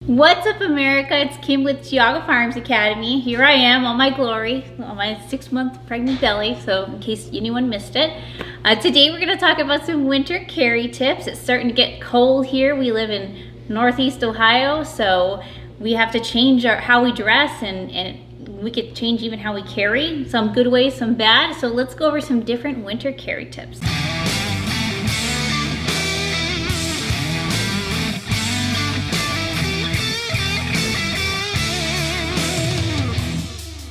What's up, America? It's Kim with Geauga Firearms Academy. Here I am, all my glory, on my 6-month pregnant belly, so in case anyone missed it. Today we're going to talk about some winter carry tips. It's starting to get cold here. We live in Northeast Ohio, so we have to change how we dress, and we could change even how we carry. Some good ways, some bad. So let's go over some different winter carry tips.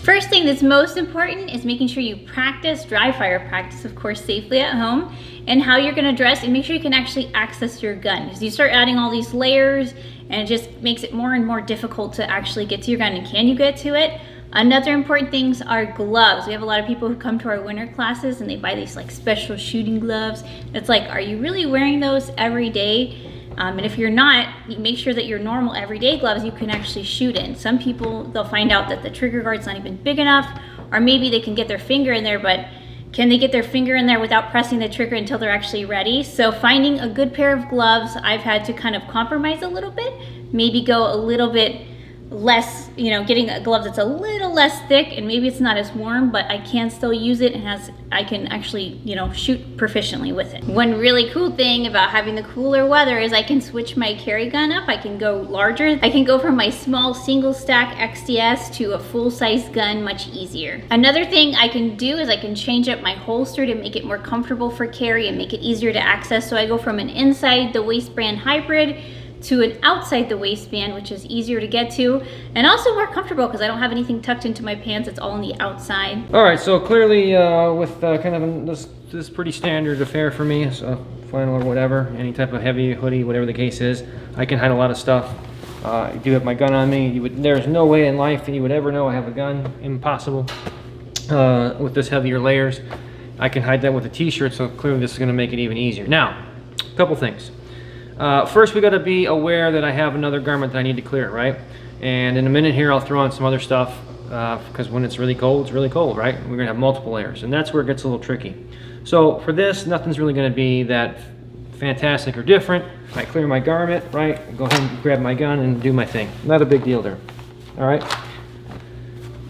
First thing that's most important is making sure you practice, dry fire practice, of course, safely at home, and how you're gonna dress, and make sure you can actually access your gun. Because you start adding all these layers, and it just makes it more and more difficult to actually get to your gun. And can you get to it? Another important things are gloves. We have a lot of people who come to our winter classes and they buy these like special shooting gloves. It's like, are you really wearing those every day? And if you're not, you make sure that your normal everyday gloves you can actually shoot in. Some people, they'll find out that the trigger guard's not even big enough, or maybe they can get their finger in there, but can they get their finger in there without pressing the trigger until they're actually ready? So finding a good pair of gloves, I've had to kind of compromise a little bit, maybe go a little bit less, getting a glove that's a little less thick, and maybe it's not as warm, but I can still use it, and I can actually, shoot proficiently with it. One really cool thing about having the cooler weather is I can switch my carry gun up. I can go larger. I can go from my small single stack XDS to a full-size gun much easier. Another thing I can do is I can change up my holster to make it more comfortable for carry and make it easier to access. So I go from an inside the waistband hybrid to an outside the waistband, which is easier to get to and also more comfortable because I don't have anything tucked into my pants. It's all on the outside. All right, so clearly with kind of this pretty standard affair for me, so flannel or whatever, any type of heavy hoodie, whatever the case is, I can hide a lot of stuff. I do have my gun on me. There's no way in life that you would ever know I have a gun. Impossible. With this heavier layers, I can hide that with a t-shirt, so clearly this is going to make it even easier. Now, a couple things. First, we got to be aware that I have another garment that I need to clear, right? And in a minute here, I'll throw on some other stuff because when it's really cold, right? We're going to have multiple layers, and that's where it gets a little tricky. So for this, nothing's really going to be that fantastic or different. I clear my garment, right? Go ahead and grab my gun and do my thing. Not a big deal there, all right?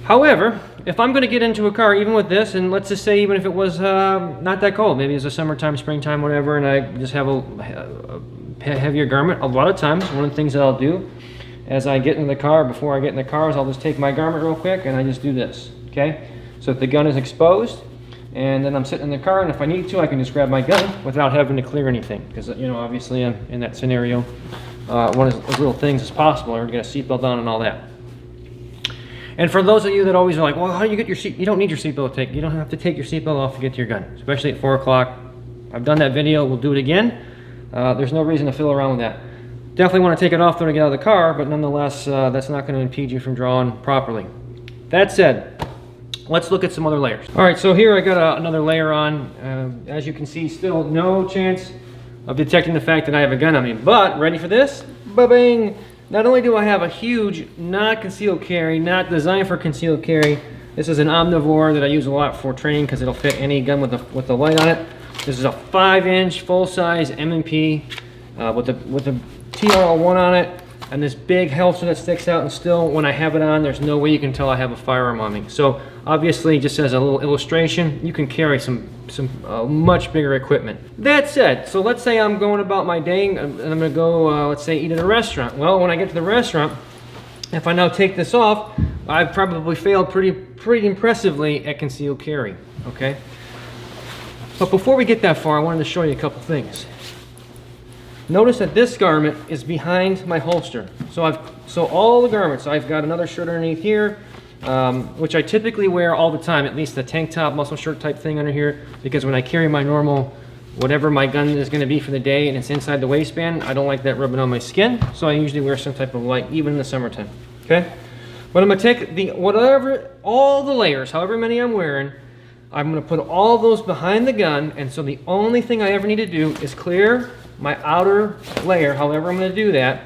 However, if I'm going to get into a car, even with this, and let's just say even if it was not that cold, maybe it's a summertime, springtime, whatever, and I just have a heavier garment, a lot of times one of the things that I'll do as I get in the car, before I get in the car, is I'll just take my garment real quick and I just do this, okay? So if the gun is exposed, and then I'm sitting in the car, and if I need to, I can just grab my gun without having to clear anything, because obviously I'm in that scenario. One of those little things as possible, or get a seatbelt on and all that. And for those of you that always are like, well, how do you get your seat? You don't need your seatbelt taken. You don't have to take your seatbelt off to get to your gun, especially at 4 o'clock. I've done that video. We'll do it again. There's no reason to fiddle around with that. Definitely want to take it off when I get out of the car, but nonetheless, that's not going to impede you from drawing properly. That said, let's look at some other layers. All right, so here I got another layer on. As you can see, still no chance of detecting the fact that I have a gun on me. But ready for this? Ba-bing! Not only do I have a huge, not concealed carry, not designed for concealed carry. This is an omnivore that I use a lot for training because it'll fit any gun with the light on it. This is a 5-inch full-size M&P with the TRL1 on it, and this big holster that sticks out, and still when I have it on, there's no way you can tell I have a firearm on me. So obviously, just as a little illustration, you can carry some much bigger equipment. That said, so let's say I'm going about my day and I'm gonna go, let's say, eat at a restaurant. Well, when I get to the restaurant, if I now take this off, I've probably failed pretty impressively at concealed carry, okay? But before we get that far, I wanted to show you a couple things. Notice that this garment is behind my holster. So all the garments, I've got another shirt underneath here, which I typically wear all the time, at least the tank top, muscle shirt type thing under here, because when I carry my normal, whatever my gun is going to be for the day, and it's inside the waistband, I don't like that rubbing on my skin, so I usually wear some type of light, even in the summertime, okay? But I'm going to take all the layers, however many I'm wearing, I'm going to put all those behind the gun, and so the only thing I ever need to do is clear my outer layer, however I'm going to do that,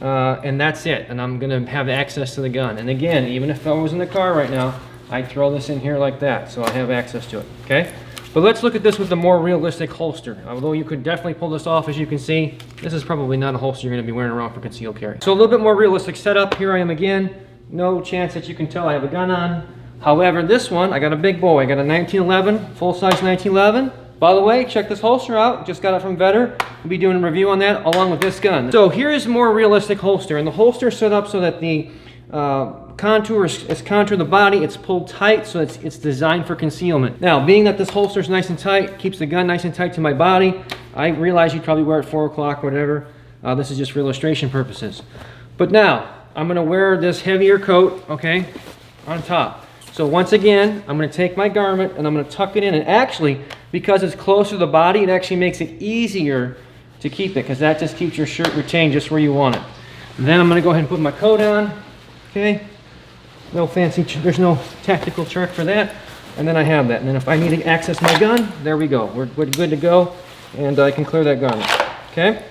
and that's it, and I'm going to have access to the gun. And again, even if I was in the car right now, I'd throw this in here like that, so I have access to it, okay? But let's look at this with a more realistic holster. Although you could definitely pull this off, as you can see, this is probably not a holster you're going to be wearing around for concealed carry. So a little bit more realistic setup. Here I am again. No chance that you can tell I have a gun on. However, this one, I got a big boy. I got a 1911, full-size 1911. By the way, check this holster out. Just got it from Vetter. We'll be doing a review on that along with this gun. So here is a more realistic holster. And the holster is set up so that the contour is contour the body. It's pulled tight, so it's designed for concealment. Now, being that this holster is nice and tight, keeps the gun nice and tight to my body, I realize you'd probably wear it 4 o'clock, whatever. This is just for illustration purposes. But now, I'm gonna wear this heavier coat, okay, on top. So once again, I'm gonna take my garment and I'm gonna tuck it in, and actually, because it's closer to the body, it actually makes it easier to keep it, because that just keeps your shirt retained just where you want it. And then I'm gonna go ahead and put my coat on, okay? No fancy, there's no tactical trick for that. And then I have that. And then if I need to access my gun, there we go. We're good to go, and I can clear that garment, okay?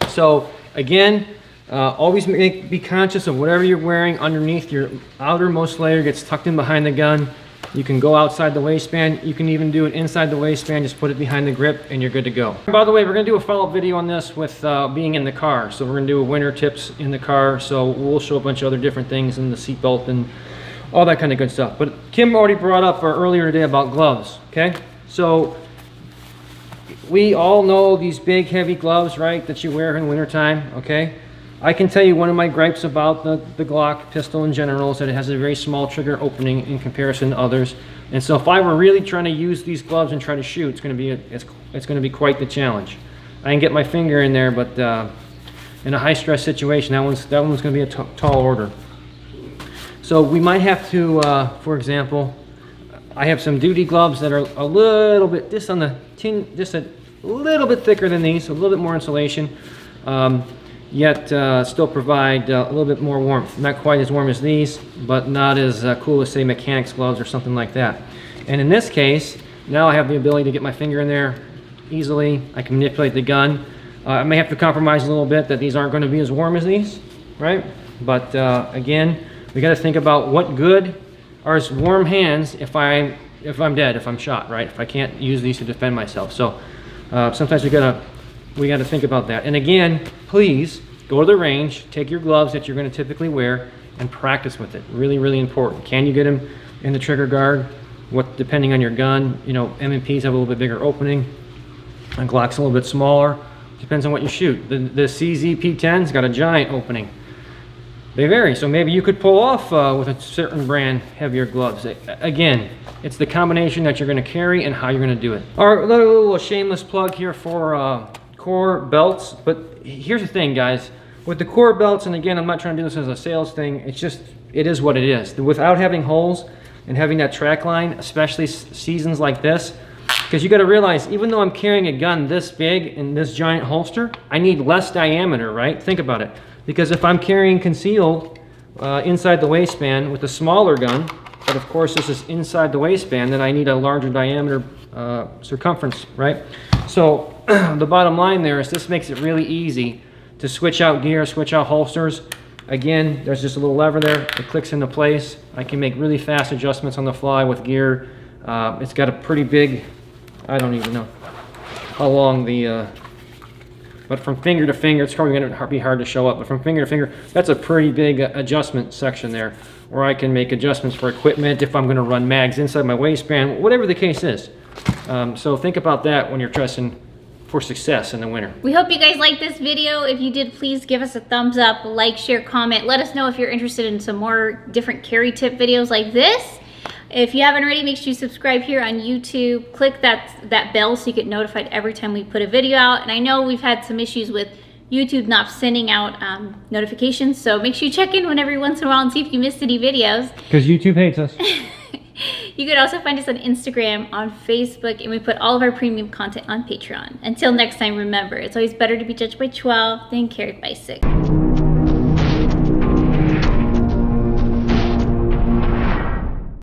So again, always be conscious of whatever you're wearing underneath. Your outermost layer gets tucked in behind the gun. You can go outside the waistband. You can even do it inside the waistband. Just put it behind the grip and you're good to go. By the way, we're gonna do a follow-up video on this with being in the car. So we're gonna do winter tips in the car. So we'll show a bunch of other different things in the seatbelt and all that kind of good stuff. But Kim already brought up earlier today about gloves, okay? So we all know these big heavy gloves, right, that you wear in wintertime, okay? I can tell you one of my gripes about the Glock pistol in general is that it has a very small trigger opening in comparison to others. And so if I were really trying to use these gloves and try to shoot, it's going to be quite the challenge. I can get my finger in there, but in a high stress situation, that one's going to be a tall order. So we might have to, for example, I have some duty gloves that are a little bit, just a little bit thicker than these, a little bit more insulation. Yet still provide a little bit more warmth. Not quite as warm as these, but not as cool as, say, mechanics gloves or something like that. And in this case, now I have the ability to get my finger in there easily. I can manipulate the gun. I may have to compromise a little bit that these aren't going to be as warm as these, right? But again, we got to think about what good are as warm hands if I'm dead, if I'm shot, right? If I can't use these to defend myself. So sometimes we got to think about that. And again, please go to the range, take your gloves that you're going to typically wear, and practice with it. Really, really important. Can you get them in the trigger guard? Depending on your gun, you know, M&Ps have a little bit bigger opening, and Glock's a little bit smaller. Depends on what you shoot. The CZ P10's got a giant opening. They vary, so maybe you could pull off with a certain brand heavier gloves. Again, it's the combination that you're going to carry and how you're going to do it. All right, another little shameless plug here for core belts. But here's the thing, guys. With the core belts, and again, I'm not trying to do this as a sales thing. It is what it is. Without having holes and having that track line, especially seasons like this, because you got to realize, even though I'm carrying a gun this big in this giant holster, I need less diameter, right? Think about it. Because if I'm carrying concealed inside the waistband with a smaller gun, but of course this is inside the waistband, then I need a larger diameter circumference, right? So the bottom line there is this makes it really easy to switch out gear, switch out holsters. Again, there's just a little lever there. It clicks into place. I can make really fast adjustments on the fly with gear. It's got a pretty big, I don't even know how long the, but from finger to finger, it's probably going to be hard to show up, but from finger to finger, that's a pretty big adjustment section there, where I can make adjustments for equipment, if I'm going to run mags inside my waistband, whatever the case is. So think about that when you're dressing for success in the winter. We hope you guys liked this video. If you did, please give us a thumbs up, like, share, comment. Let us know if you're interested in some more different carry tip videos like this. If you haven't already, make sure you subscribe here on YouTube. Click that bell so you get notified every time we put a video out. And I know we've had some issues with YouTube not sending out notifications, so make sure you check in every once in a while and see if you missed any videos. Because YouTube hates us. You can also find us on Instagram, on Facebook, and we put all of our premium content on Patreon. Until next time, remember, it's always better to be judged by 12 than carried by 6.